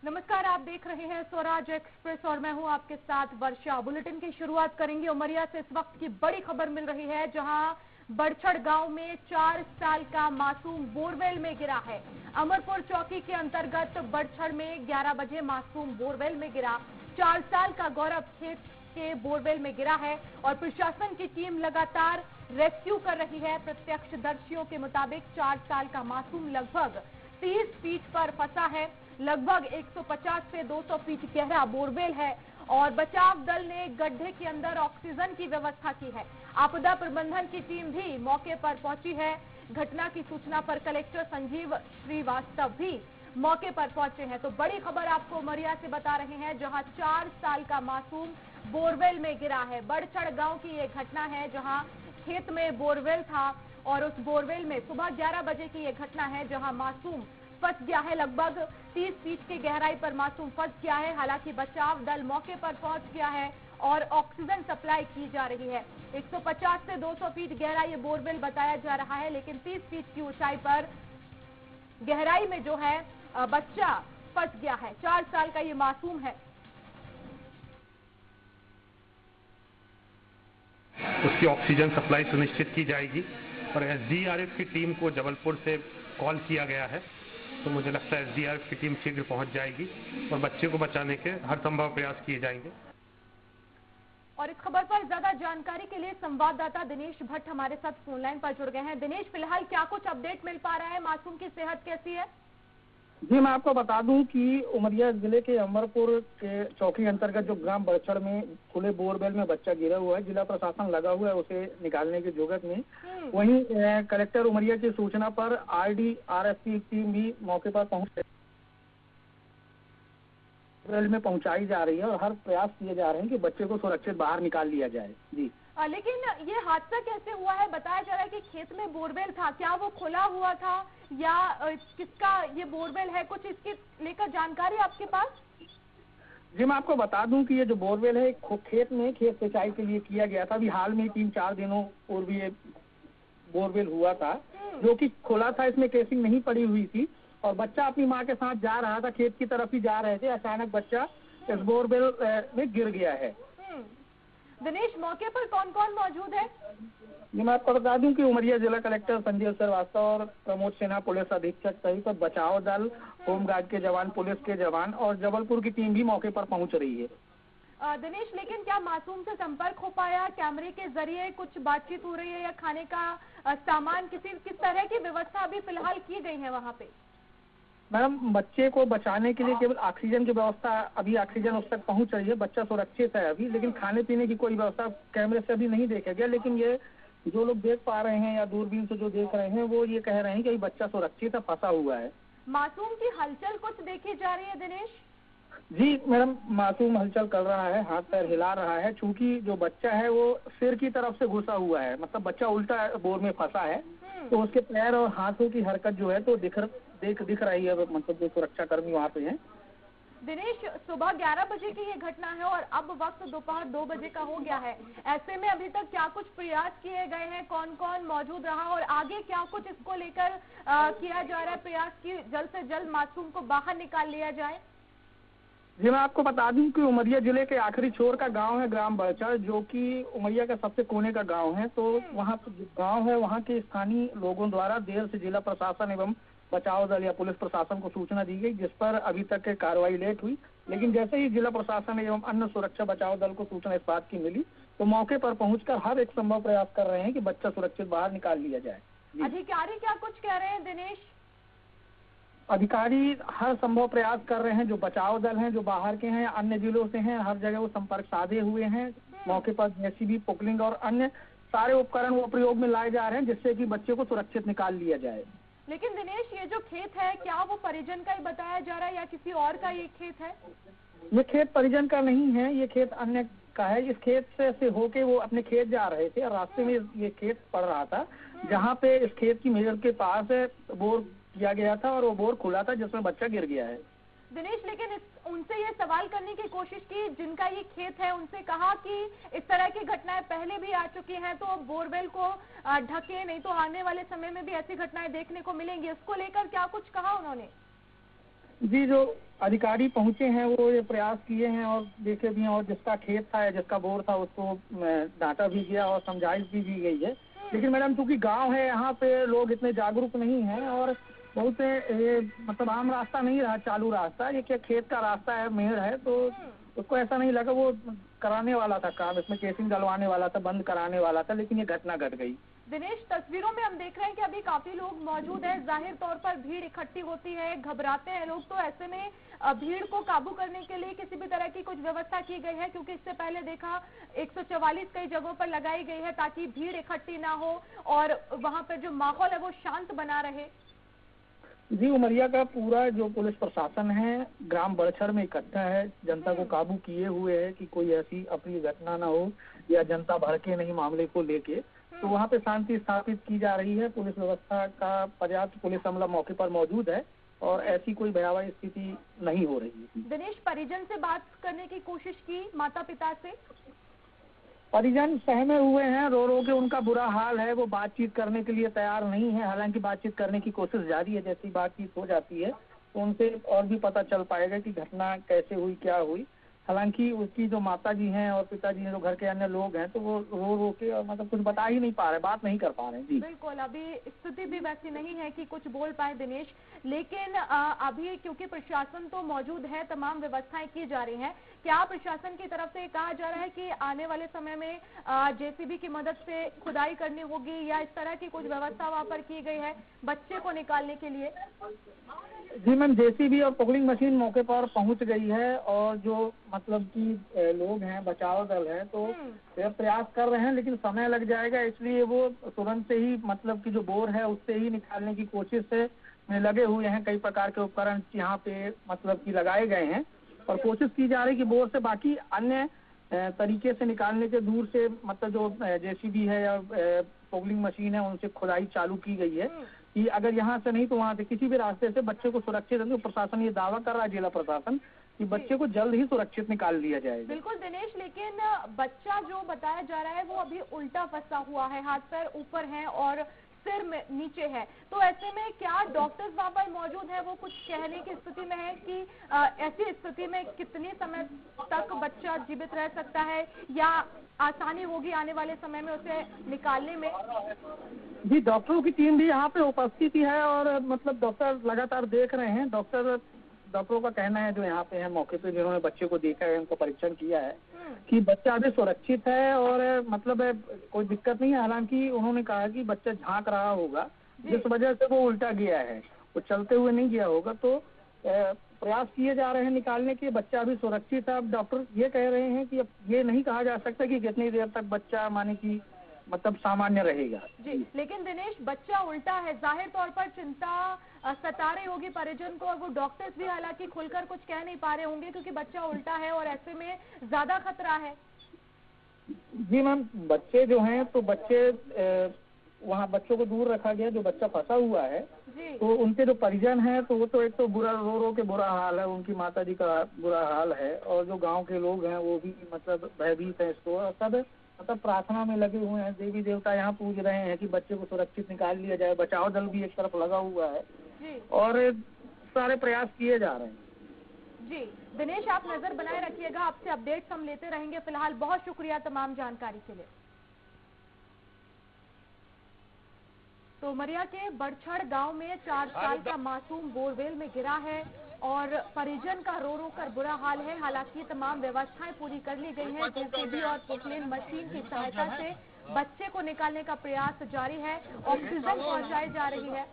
नमस्कार, आप देख रहे हैं स्वराज एक्सप्रेस और मैं हूं आपके साथ वर्षा। बुलेटिन की शुरुआत करेंगे उमरिया से। इस वक्त की बड़ी खबर मिल रही है, जहां बड़छड़ गांव में 4 साल का मासूम बोरवेल में गिरा है। अमरपुर चौकी के अंतर्गत बड़छड़ में 11 बजे मासूम बोरवेल में गिरा। 4 साल का गौरव खेत के बोरवेल में गिरा है और प्रशासन की टीम लगातार रेस्क्यू कर रही है। प्रत्यक्षदर्शियों के मुताबिक 4 साल का मासूम लगभग 30 फीट पर फंसा है। लगभग 150 से 200 फीट गहरा बोरवेल है और बचाव दल ने गड्ढे के अंदर ऑक्सीजन की व्यवस्था की है। आपदा प्रबंधन की टीम भी मौके पर पहुंची है। घटना की सूचना पर कलेक्टर संजीव श्रीवास्तव भी मौके पर पहुंचे हैं। तो बड़ी खबर आपको उमरिया से बता रहे हैं, जहां 4 साल का मासूम बोरवेल में गिरा है। बड़छड़ गांव की ये घटना है, जहां खेत में बोरवेल था और उस बोरवेल में सुबह 11 बजे की ये घटना है, जहां मासूम फंस गया है। लगभग 30 फीट की गहराई पर मासूम फंस गया है। हालांकि बचाव दल मौके पर पहुंच गया है और ऑक्सीजन सप्लाई की जा रही है। 150 से 200 फीट गहरा ये बोरवेल बताया जा रहा है, लेकिन 30 फीट की ऊंचाई पर गहराई में जो है बच्चा फंस गया है। 4 साल का ये मासूम है। उसकी ऑक्सीजन सप्लाई सुनिश्चित की जाएगी और एसडीआरएफ की टीम को जबलपुर से कॉल किया गया है, तो मुझे लगता है एसडीआरएफ की टीम शीघ्र पहुंच जाएगी और बच्चे को बचाने के हर संभव प्रयास किए जाएंगे। और इस खबर पर ज्यादा जानकारी के लिए संवाददाता दिनेश भट्ट हमारे साथ फोन लाइन पर जुड़ गए हैं। दिनेश, फिलहाल क्या कुछ अपडेट मिल पा रहा है? मासूम की सेहत कैसी है? जी, मैं आपको बता दूं कि उमरिया जिले के अमरपुर के चौकी अंतर्गत जो ग्राम बड़छड़ में खुले बोरवेल में बच्चा गिरा हुआ है, जिला प्रशासन लगा हुआ है उसे निकालने की जुगत में। वहीं कलेक्टर उमरिया की सूचना पर आरडीआरएफ की टीम भी मौके पर पहुंच बोरवेल में पहुंचाई जा रही है और हर प्रयास किए जा रहे हैं कि बच्चे को सुरक्षित बाहर निकाल लिया जाए। जी, लेकिन ये हादसा कैसे हुआ है? बताया जा रहा है कि खेत में बोरवेल था, क्या वो खुला हुआ था या किसका ये बोरवेल है? कुछ इसके लेकर जानकारी आपके पास? जी, मैं आपको बता दूं कि ये जो बोरवेल है खेत सिंचाई के लिए किया गया था। अभी हाल में 3-4 दिनों पूर्व ये बोरवेल हुआ था, जो कि खुला था, इसमें केसिंग नहीं पड़ी हुई थी और बच्चा अपनी माँ के साथ जा रहा था, खेत की तरफ ही जा रहे थे। अचानक बच्चा इस बोरवेल में गिर गया है। दिनेश, मौके पर कौन कौन मौजूद है? जी, मैं आपको बता दूं कि उमरिया जिला कलेक्टर संजीव श्रीवास्तव और प्रमोद सिन्हा पुलिस अधीक्षक सहित तो बचाव दल, होमगार्ड के जवान, पुलिस के जवान और जबलपुर की टीम भी मौके पर पहुंच रही है। दिनेश, लेकिन क्या मासूम से संपर्क हो पाया? कैमरे के जरिए कुछ बातचीत हो रही है या खाने का सामान किस तरह की व्यवस्था अभी फिलहाल की गई है वहाँ पे? मैडम, बच्चे को बचाने के लिए केवल ऑक्सीजन की व्यवस्था, अभी ऑक्सीजन उस तक पहुंच रही है, बच्चा सुरक्षित है अभी, लेकिन खाने पीने की कोई व्यवस्था कैमरे से अभी नहीं देखा गया। लेकिन ये जो लोग देख पा रहे हैं या दूरबीन से जो देख रहे हैं वो ये कह रहे हैं कि बच्चा सुरक्षित है, फंसा हुआ है। मासूम की हलचल कुछ देखी जा रही है दिनेश? जी मैडम, मासूम हलचल कर रहा है, हाथ पैर हिला रहा है। चूंकि जो बच्चा है वो सिर की तरफ से घुसा हुआ है, मतलब बच्चा उल्टा बोर में फंसा है, तो उसके पैर और हाथों की हरकत जो है तो दिख रही है, मतलब जो सुरक्षा कर्मी वहाँ पे हैं। दिनेश, सुबह 11 बजे की ये घटना है और अब वक्त दोपहर 2 बजे का हो गया है। ऐसे में अभी तक क्या कुछ प्रयास किए गए हैं? कौन कौन मौजूद रहा और आगे क्या कुछ इसको लेकर किया जा रहा है प्रयास की जल्द से जल्द मासूम को बाहर निकाल लिया जाए? जी, मैं आपको बता दूं कि उमरिया जिले के आखिरी छोर का गांव है ग्राम बड़छड़, जो कि उमरिया का सबसे कोने का गांव है। तो वहाँ गांव है, वहाँ के स्थानीय लोगों द्वारा देर से जिला प्रशासन एवं बचाव दल या पुलिस प्रशासन को सूचना दी गई, जिस पर अभी तक कार्रवाई लेट हुई। लेकिन जैसे ही जिला प्रशासन एवं अन्य सुरक्षा बचाव दल को सूचना इस बात की मिली, तो मौके पर पहुंचकर हर एक संभव प्रयास कर रहे हैं कि बच्चा सुरक्षित बाहर निकाल लिया जाए। अधिकारी क्या कुछ कह रहे हैं दिनेश? अधिकारी हर संभव प्रयास कर रहे हैं। जो बचाव दल हैं, जो बाहर के हैं, अन्य जिलों से हैं, हर जगह वो संपर्क साधे हुए हैं। मौके पर जेसीबी, पोकलिंग और अन्य सारे उपकरण वो प्रयोग में लाए जा रहे हैं, जिससे कि बच्चे को सुरक्षित निकाल लिया जाए। लेकिन दिनेश, ये जो खेत है क्या वो परिजन का ही बताया जा रहा है या किसी और का ये खेत है? ये खेत परिजन का नहीं है, ये खेत अन्य का है। इस खेत से होके वो अपने खेत जा रहे थे और रास्ते में ये खेत पड़ रहा था, जहाँ पे इस खेत की मेजर के पास बोर किया गया था और वो बोर खुला था जिसमें बच्चा गिर गया है। दिनेश, लेकिन उनसे ये सवाल करने की कोशिश की जिनका ये खेत है, उनसे कहा कि इस तरह की घटनाएं पहले भी आ चुकी हैं, तो बोरवेल को ढके, नहीं तो आने वाले समय में भी ऐसी घटनाएं देखने को मिलेंगी। इसको लेकर क्या कुछ कहा उन्होंने? जी, जो अधिकारी पहुंचे हैं वो ये प्रयास किए हैं और देखे भी हैं, और जिसका खेत था या जिसका बोर था उसको डांटा भी गया और समझाइश भी दी गई है। लेकिन मैडम चूंकि गांव है, यहाँ पे लोग इतने जागरूक नहीं हैं और बहुत से ये मतलब आम रास्ता नहीं रहा, चालू रास्ता, ये क्या खेत का रास्ता है, मेड़ है, तो उसको ऐसा नहीं लगा। वो कराने वाला था काम, इसमें केसिंग डलवाने वाला था, बंद कराने वाला था, लेकिन ये घटना घट गई। दिनेश, तस्वीरों में हम देख रहे हैं कि अभी काफी लोग मौजूद हैं, जाहिर तौर पर भीड़ इकट्ठी होती है, घबराते हैं लोग, तो ऐसे में भीड़ को काबू करने के लिए किसी भी तरह की कुछ व्यवस्था की गई है? क्योंकि इससे पहले देखा 144 कई जगहों पर लगाई गई है ताकि भीड़ इकट्ठी ना हो और वहां पर जो माहौल है वो शांत बना रहे। जी, उमरिया का पूरा जो पुलिस प्रशासन है ग्राम बड़छड़ में इकट्ठा है, जनता को काबू किए हुए है कि कोई ऐसी अप्रिय घटना ना हो या जनता भड़के नहीं मामले को लेके। तो वहाँ पे शांति स्थापित की जा रही है, पुलिस व्यवस्था का पर्याप्त पुलिस अमला मौके पर मौजूद है और ऐसी कोई भयावह स्थिति नहीं हो रही है। दिनेश, परिजन से बात करने की कोशिश की, माता पिता से? परिजन सहमे हुए हैं, रो रो के उनका बुरा हाल है, वो बातचीत करने के लिए तैयार नहीं है। हालांकि बातचीत करने की कोशिश जारी है, जैसी बातचीत हो जाती है तो उनसे और भी पता चल पाएगा कि घटना कैसे हुई, क्या हुई। हालांकि उसकी जो माता जी हैं और पिताजी हैं, जो घर के अन्य लोग हैं, तो वो रो रो के मतलब कुछ बता ही नहीं पा रहे, बात नहीं कर पा रहे। जी बिल्कुल, अभी स्थिति भी वैसी नहीं है कि कुछ बोल पाए दिनेश, लेकिन अभी क्योंकि प्रशासन तो मौजूद है, तमाम व्यवस्थाएं की जा रही हैं, क्या प्रशासन की तरफ से कहा जा रहा है कि आने वाले समय में जेसीबी की मदद से खुदाई करनी होगी या इस तरह की कुछ व्यवस्था वहां पर की गई है बच्चे को निकालने के लिए? जी मैम, जेसीबी और पॉकलिंग मशीन मौके पर पहुंच गई है और जो मतलब कि लोग हैं, बचाव दल है, तो प्रयास कर रहे हैं, लेकिन समय लग जाएगा, इसलिए वो तुरंत से ही मतलब कि जो बोर है उससे ही निकालने की कोशिश में लगे हुए हैं। कई प्रकार के उपकरण यहाँ पे मतलब कि लगाए गए हैं और कोशिश की जा रही है कि बोर से बाकी अन्य तरीके से निकालने के, दूर से मतलब जो जेसीबी है या पॉकलिंग मशीन है उनसे खुदाई चालू की गई है कि अगर यहाँ से नहीं तो वहाँ से किसी भी रास्ते से बच्चे को सुरक्षित, प्रशासन ये दावा कर रहा है, जिला प्रशासन, कि बच्चे को जल्द ही सुरक्षित निकाल लिया जाएगा। बिल्कुल दिनेश, लेकिन बच्चा जो बताया जा रहा है वो अभी उल्टा फंसा हुआ है, हाथ पैर ऊपर हैं और सिर में नीचे है, तो ऐसे में क्या डॉक्टर्स वहाँ पर मौजूद है, वो कुछ कहने की स्थिति में है कि ऐसी स्थिति में कितने समय तक बच्चा जीवित रह सकता है या आसानी होगी आने वाले समय में उसे निकालने में? जी, डॉक्टरों की टीम भी यहाँ पे उपस्थित ही है और मतलब डॉक्टर लगातार देख रहे हैं। डॉक्टरों का कहना है, जो यहाँ पे है मौके पे, जिन्होंने बच्चे को देखा है, उनको परीक्षण किया है, कि बच्चा अभी सुरक्षित है और मतलब कोई दिक्कत नहीं है। हालांकि उन्होंने कहा कि बच्चा झांक रहा होगा, जिस वजह से वो उल्टा गया है, वो चलते हुए नहीं गया होगा। तो प्रयास किए जा रहे हैं निकालने के, बच्चा अभी सुरक्षित है। अब डॉक्टर ये कह रहे हैं कि अब ये नहीं कहा जा सकता कि कितनी देर तक बच्चा माने कि मतलब सामान्य रहेगा। जी, लेकिन दिनेश, बच्चा उल्टा है, जाहिर तौर पर चिंता सता रही होगी परिजन को और वो डॉक्टर्स भी हालांकि खुलकर कुछ कह नहीं पा रहे होंगे क्योंकि बच्चा उल्टा है और ऐसे में ज्यादा खतरा है। जी मैम, बच्चे जो हैं तो बच्चे वहाँ बच्चों को दूर रखा गया, जो बच्चा फंसा हुआ है तो उनके जो परिजन हैं तो वो तो एक तो बुरा रो रो के बुरा हाल है, उनकी माता जी का बुरा हाल है और जो गांव के लोग हैं वो भी मतलब भयभीत है इसको, और सब मतलब प्रार्थना में लगे हुए हैं। देवी देवता यहाँ पूज रहे हैं कि बच्चे को सुरक्षित निकाल लिया जाए। बचाव दल भी एक तरफ लगा हुआ है और सारे प्रयास किए जा रहे हैं। जी दिनेश, आप नजर बनाए रखिएगा, आपसे अपडेट्स हम लेते रहेंगे। फिलहाल बहुत शुक्रिया तमाम जानकारी के लिए। तो उमरिया के बड़छड़ गांव में 4 साल का मासूम बोरवेल में गिरा है और परिजन का रो रो कर बुरा हाल है। हालांकि तमाम व्यवस्थाएं पूरी कर ली गई हैं, जेसीबी और पोकलेन मशीन की सहायता से बच्चे को निकालने का प्रयास जारी है, ऑक्सीजन पहुंचाई जा रही है।